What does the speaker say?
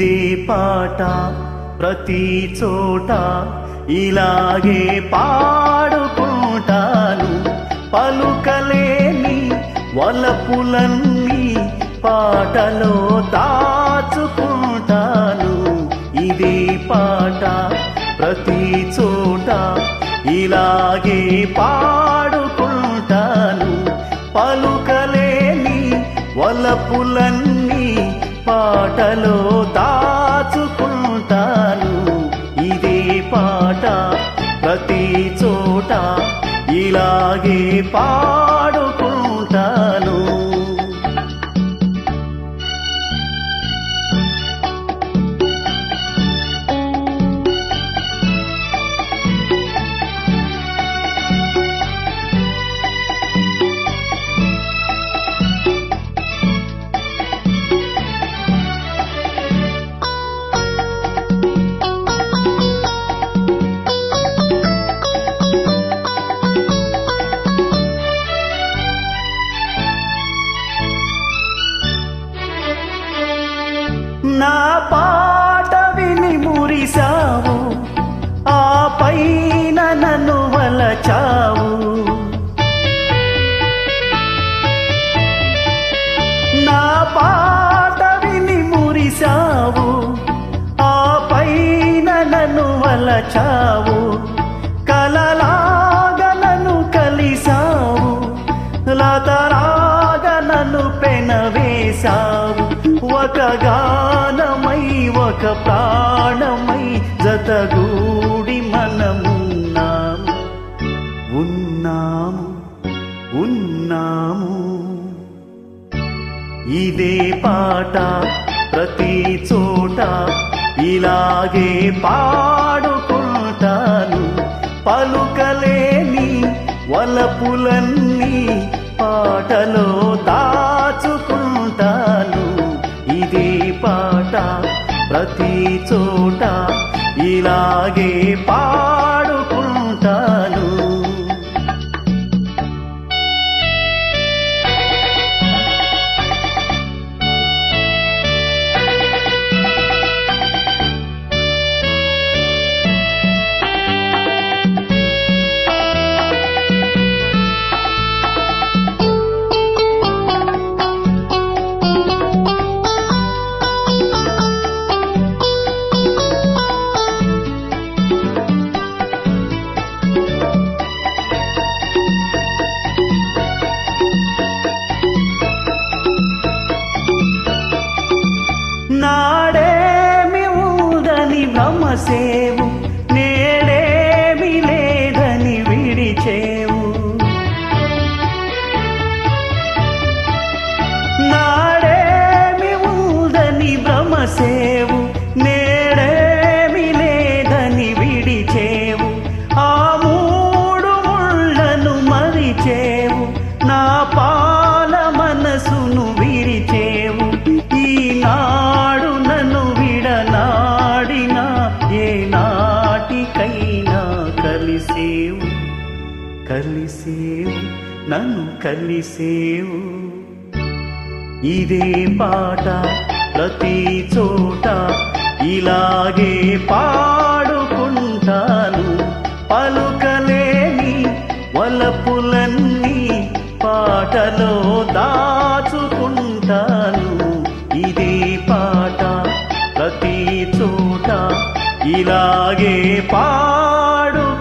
ఇదే పాట ప్రతి చోట ఇలాగే పాడుకుంటాను. పలుకలేని వలపులన్నీ పాటలో దాచుకుంటాను. ఇదే పాట ప్రతి చోట ఇలాగే పాడుకుంటాను. పలుకలేని వలపులన్నీ పాటలో దాచుకుంటాను. ఇదే పాట ప్రతి చోట ఇలాగే పాడుకుంటాను. నా పాట విని మురిసావు, ఆ పైన నన్ను వలచావు. నా పాట విని మురిసావు, ఆ పైన నన్ను వలచావు. కలలాగా నన్ను కలిసావు, లతరాగా నన్ను పెనవేశావు. ఒక గానమై ఒక ప్రాణమై జతగూడి మనమున్నాము, ఉన్నాము ఉన్నాము. ఇదే పాట ప్రతి చోట ఇలాగే పాడుకుంటాను. పలుకలేని వలపులన్నీ పాటలో దాచుకుంటాను. ఇదే పాట ప్రతి చోట ఇలాగే పాడుకుంటాను. నాడేమి ఊదని భ్రమసేవు, నేడేమి లేదని విడిచేవు. నాడేమి ఊదని భ్రమసేవు, నేడేమి లేదని విడిచేవు. ఆ మూడు ముళ్ళను మరిచేవు, నా పాల మనసును విరిచేవు. ఈనాడు నన్ను విడనాడినా ఏ నాటికైనా కలిసేవు, కలిసేవు నన్ను కలిసేవు. ఇదే పాట ప్రతి చోట ఇలాగే పాడుకుంటాను. పలుకలేని వలపులన్నీ పాటలో దాచుకుంటాను. ఇదే పాట ప్రతి చోట ఇలాగే పాడుకుంటాను.